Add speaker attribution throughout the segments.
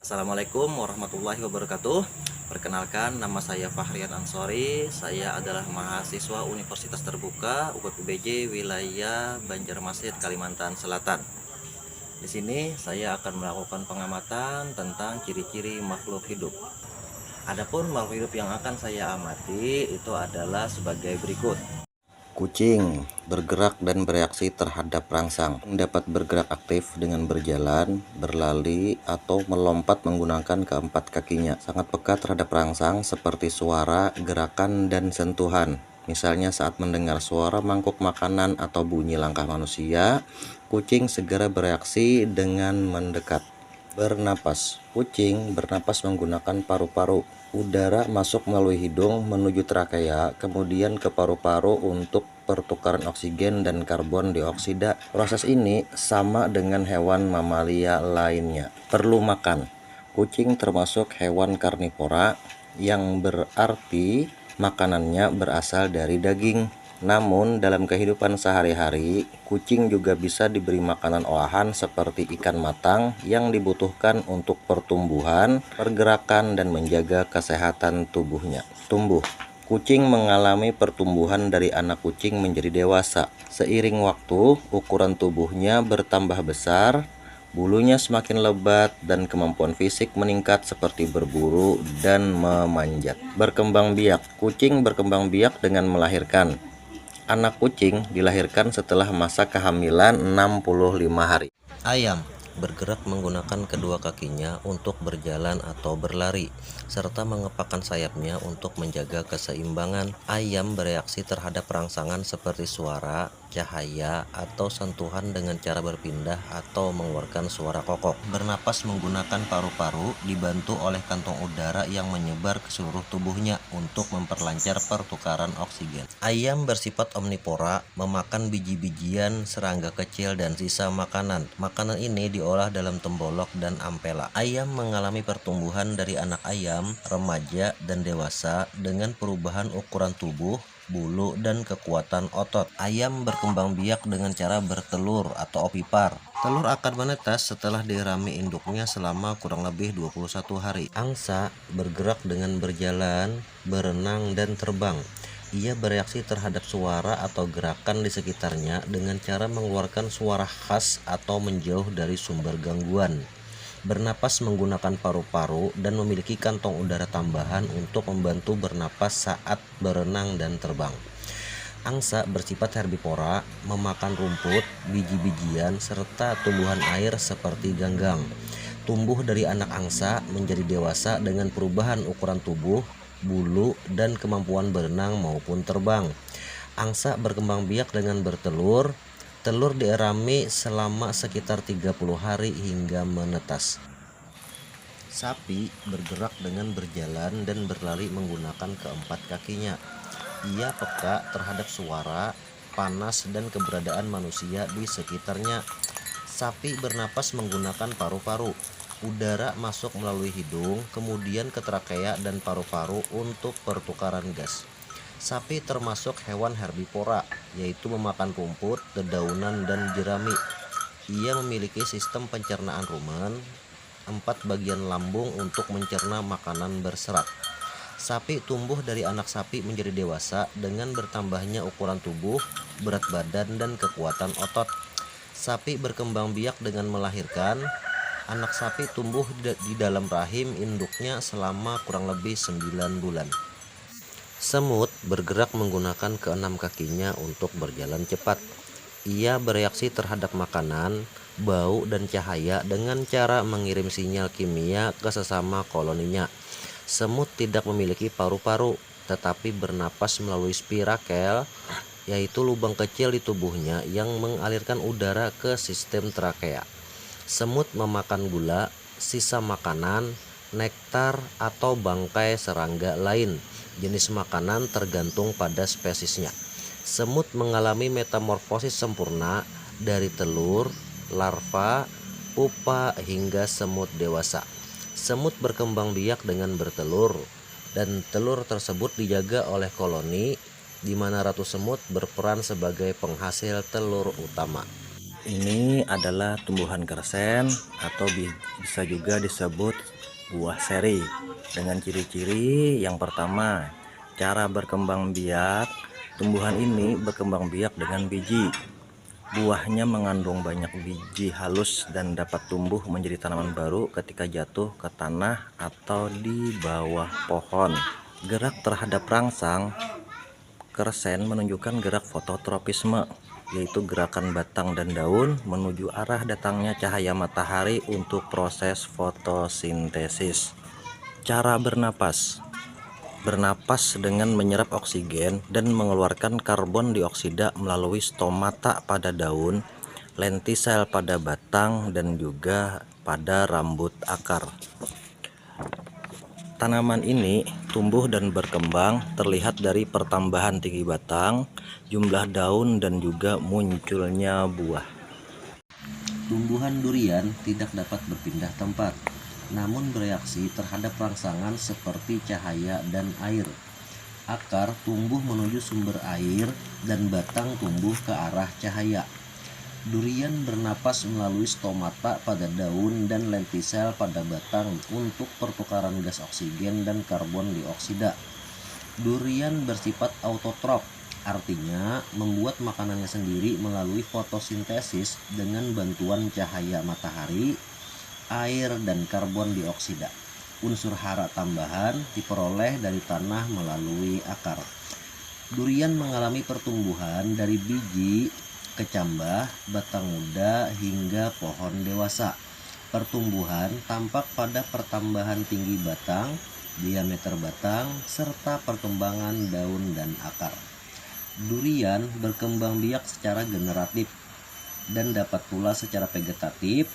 Speaker 1: Assalamualaikum warahmatullahi wabarakatuh. Perkenalkan, nama saya Fahrian Ansori. Saya adalah mahasiswa Universitas Terbuka UPPBJ wilayah Banjarmasin, Kalimantan Selatan. Di sini saya akan melakukan pengamatan tentang ciri-ciri makhluk hidup. Adapun makhluk hidup yang akan saya amati itu adalah sebagai berikut. Kucing bergerak dan bereaksi terhadap rangsang. Dapat bergerak aktif dengan berjalan, berlari, atau melompat menggunakan keempat kakinya. Sangat peka terhadap rangsang seperti suara, gerakan, dan sentuhan. Misalnya saat mendengar suara mangkuk makanan atau bunyi langkah manusia, kucing segera bereaksi dengan mendekat. Bernapas. Kucing bernapas menggunakan paru-paru. Udara masuk melalui hidung menuju trakea, kemudian ke paru-paru untuk pertukaran oksigen dan karbon dioksida. Proses ini sama dengan hewan mamalia lainnya. Perlu makan. Kucing termasuk hewan karnivora, yang berarti makanannya berasal dari daging. Namun dalam kehidupan sehari-hari, kucing juga bisa diberi makanan olahan seperti ikan matang yang dibutuhkan untuk pertumbuhan, pergerakan, dan menjaga kesehatan tubuhnya. Tumbuh. Kucing mengalami pertumbuhan dari anak kucing menjadi dewasa. Seiring waktu, ukuran tubuhnya bertambah besar, bulunya semakin lebat, dan kemampuan fisik meningkat seperti berburu dan memanjat. Berkembang biak. Kucing berkembang biak dengan melahirkan. Anak kucing dilahirkan setelah masa kehamilan 65 hari. Ayam bergerak menggunakan kedua kakinya untuk berjalan atau berlari, serta mengepakkan sayapnya untuk menjaga keseimbangan. Ayam bereaksi terhadap rangsangan seperti suara, cahaya, atau sentuhan dengan cara berpindah atau mengeluarkan suara kokok. Bernapas menggunakan paru-paru dibantu oleh kantong udara yang menyebar ke seluruh tubuhnya untuk memperlancar pertukaran oksigen. Ayam bersifat omnivora, memakan biji-bijian, serangga kecil, dan sisa makanan. Makanan ini diolah dalam tembolok dan ampela. Ayam mengalami pertumbuhan dari anak ayam, remaja, dan dewasa dengan perubahan ukuran tubuh, bulu, dan kekuatan otot. Ayam berkembang biak dengan cara bertelur atau ovipar. Telur akan menetas setelah dirami induknya selama kurang lebih 21 hari. Angsa bergerak dengan berjalan, berenang, dan terbang. Ia bereaksi terhadap suara atau gerakan di sekitarnya dengan cara mengeluarkan suara khas atau menjauh dari sumber gangguan. Bernapas menggunakan paru-paru dan memiliki kantong udara tambahan untuk membantu bernapas saat berenang dan terbang. Angsa bersifat herbivora, memakan rumput, biji-bijian, serta tumbuhan air seperti ganggang. Tumbuh dari anak angsa menjadi dewasa dengan perubahan ukuran tubuh, bulu, dan kemampuan berenang maupun terbang. Angsa berkembang biak dengan bertelur. Telur dierami selama sekitar 30 hari hingga menetas. Sapi bergerak dengan berjalan dan berlari menggunakan keempat kakinya. Ia peka terhadap suara, panas, dan keberadaan manusia di sekitarnya. Sapi bernapas menggunakan paru-paru. Udara masuk melalui hidung, kemudian ke trakea dan paru-paru untuk pertukaran gas. Sapi termasuk hewan herbivora, yaitu memakan rumput, dedaunan, dan jerami. Ia memiliki sistem pencernaan rumen, 4 bagian lambung untuk mencerna makanan berserat. Sapi tumbuh dari anak sapi menjadi dewasa dengan bertambahnya ukuran tubuh, berat badan, dan kekuatan otot. Sapi berkembang biak dengan melahirkan. Anak sapi tumbuh di dalam rahim induknya selama kurang lebih 9 bulan. Semut bergerak menggunakan keenam kakinya untuk berjalan cepat. Ia bereaksi terhadap makanan, bau, dan cahaya dengan cara mengirim sinyal kimia ke sesama koloninya. Semut tidak memiliki paru-paru, tetapi bernapas melalui spirakel, yaitu lubang kecil di tubuhnya yang mengalirkan udara ke sistem trakea. Semut memakan gula, sisa makanan, nektar, atau bangkai serangga lain. Jenis makanan tergantung pada spesiesnya. Semut mengalami metamorfosis sempurna dari telur, larva, pupa, hingga semut dewasa. Semut berkembang biak dengan bertelur, dan telur tersebut dijaga oleh koloni, di mana ratu semut berperan sebagai penghasil telur utama. Ini adalah tumbuhan kersen atau bisa juga disebut buah seri. Dengan ciri-ciri yang pertama, cara berkembang biak. Tumbuhan ini berkembang biak dengan biji. Buahnya mengandung banyak biji halus dan dapat tumbuh menjadi tanaman baru ketika jatuh ke tanah atau di bawah pohon. Gerak terhadap rangsang kersen menunjukkan gerak fototropisme, yaitu gerakan batang dan daun menuju arah datangnya cahaya matahari untuk proses fotosintesis. Cara bernapas. Bernapas dengan menyerap oksigen dan mengeluarkan karbon dioksida melalui stomata pada daun, lentisel pada batang, dan juga pada rambut akar. Tanaman ini tumbuh dan berkembang terlihat dari pertambahan tinggi batang, jumlah daun, dan juga munculnya buah. Tumbuhan durian tidak dapat berpindah tempat, namun bereaksi terhadap rangsangan seperti cahaya dan air. Akar tumbuh menuju sumber air dan batang tumbuh ke arah cahaya. Durian bernapas melalui stomata pada daun dan lentisel pada batang untuk pertukaran gas oksigen dan karbon dioksida. Durian bersifat autotrof, artinya membuat makanannya sendiri melalui fotosintesis dengan bantuan cahaya matahari, air, dan karbon dioksida. Unsur hara tambahan diperoleh dari tanah melalui akar. Durian mengalami pertumbuhan dari biji, kecambah, batang muda, hingga pohon dewasa. Pertumbuhan tampak pada pertambahan tinggi batang, diameter batang, serta perkembangan daun dan akar. Durian berkembang biak secara generatif dan dapat pula secara vegetatif.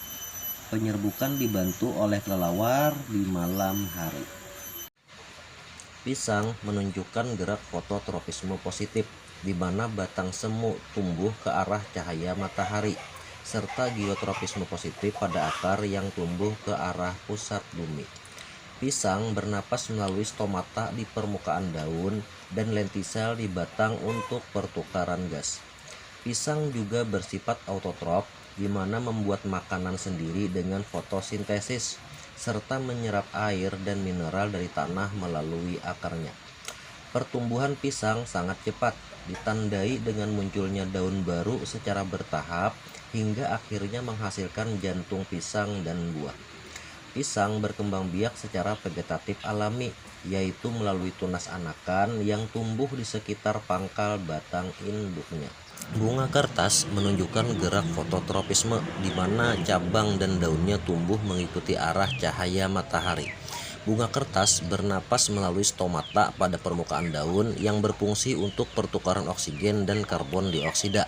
Speaker 1: Penyerbukan dibantu oleh kelelawar di malam hari. Pisang menunjukkan gerak fototropisme positif, di mana batang semu tumbuh ke arah cahaya matahari, serta geotropisme positif pada akar yang tumbuh ke arah pusat bumi. Pisang bernapas melalui stomata di permukaan daun dan lentisel di batang untuk pertukaran gas. Pisang juga bersifat autotrof, di mana membuat makanan sendiri dengan fotosintesis, serta menyerap air dan mineral dari tanah melalui akarnya. Pertumbuhan pisang sangat cepat, ditandai dengan munculnya daun baru secara bertahap hingga akhirnya menghasilkan jantung pisang dan buah. Pisang berkembang biak secara vegetatif alami, yaitu melalui tunas anakan yang tumbuh di sekitar pangkal batang induknya. Bunga kertas menunjukkan gerak fototropisme, di mana cabang dan daunnya tumbuh mengikuti arah cahaya matahari. Bunga kertas bernapas melalui stomata pada permukaan daun yang berfungsi untuk pertukaran oksigen dan karbon dioksida.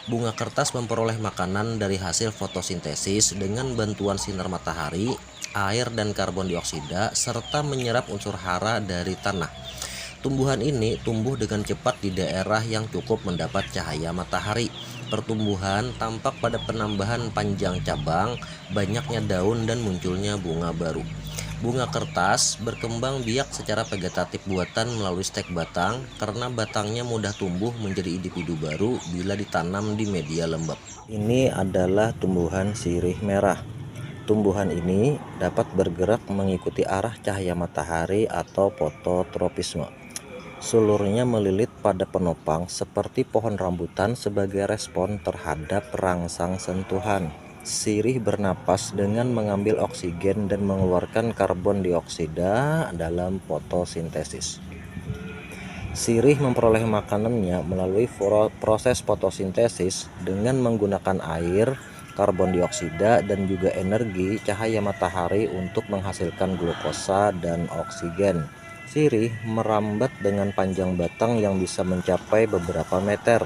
Speaker 1: Bunga kertas memperoleh makanan dari hasil fotosintesis dengan bantuan sinar matahari, air, dan karbon dioksida, serta menyerap unsur hara dari tanah. Tumbuhan ini tumbuh dengan cepat di daerah yang cukup mendapat cahaya matahari. Pertumbuhan tampak pada penambahan panjang cabang, banyaknya daun, dan munculnya bunga baru. Bunga kertas berkembang biak secara vegetatif buatan melalui stek batang karena batangnya mudah tumbuh menjadi individu baru bila ditanam di media lembab. Ini adalah tumbuhan sirih merah. Tumbuhan ini dapat bergerak mengikuti arah cahaya matahari atau fototropisme. Sulurnya melilit pada penopang seperti pohon rambutan sebagai respon terhadap rangsang sentuhan. Sirih bernapas dengan mengambil oksigen dan mengeluarkan karbon dioksida dalam fotosintesis. Sirih memperoleh makanannya melalui proses fotosintesis dengan menggunakan air, karbon dioksida, dan juga energi cahaya matahari untuk menghasilkan glukosa dan oksigen. Sirih merambat dengan panjang batang yang bisa mencapai beberapa meter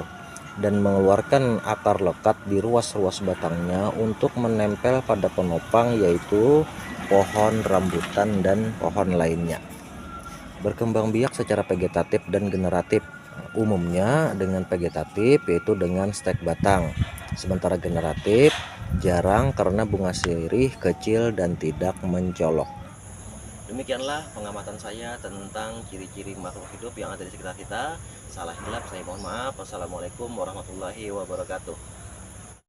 Speaker 1: dan mengeluarkan akar lekat di ruas-ruas batangnya untuk menempel pada penopang, yaitu pohon rambutan dan pohon lainnya. Berkembang biak secara vegetatif dan generatif. Umumnya dengan vegetatif, yaitu dengan stek batang. Sementara generatif jarang karena bunga sirih kecil dan tidak mencolok. Demikianlah pengamatan saya tentang ciri-ciri makhluk hidup yang ada di sekitar kita. Salah hilap saya mohon maaf. Wassalamualaikum warahmatullahi wabarakatuh.